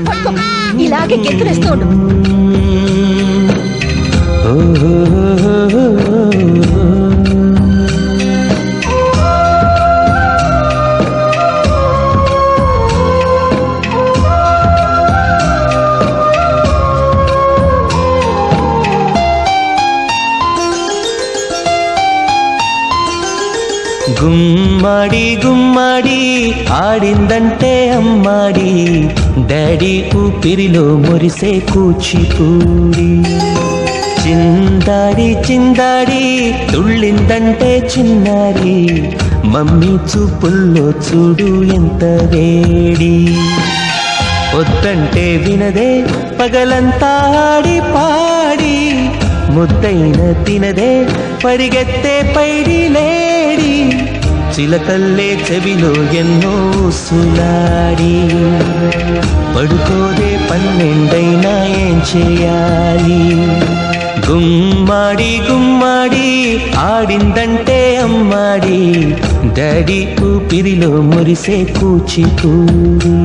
పట్టుకో, ఇలాగే గెంతులేస్తూ ఉండు. గుమ్మడి గుమ్మడి ఆడిందంటే అమ్మాడి, డాడీ ఊపిరిలో మురిసే కూచిపూడి. చిందాడి చిందాడి తుళ్ళిందంటే చిన్నారి, మమ్మీ చూపుల్లో చూడు ఎంత వేడి. వద్దంటే వినదే పగలంతా ఆడి పాడి, ముద్దైన తినదే పరిగెత్తే పైడి లేడి. చిలకల్లే చెవిలో ఎన్నో సులాడి, పడుకోదే పన్నెండైనా ఏం చేయాలి. గుమ్మాడి గుమ్మాడి ఆడిందంటే అమ్మాడి, డాడీ ఊపిరిలో మురిసే కూచిపూడి.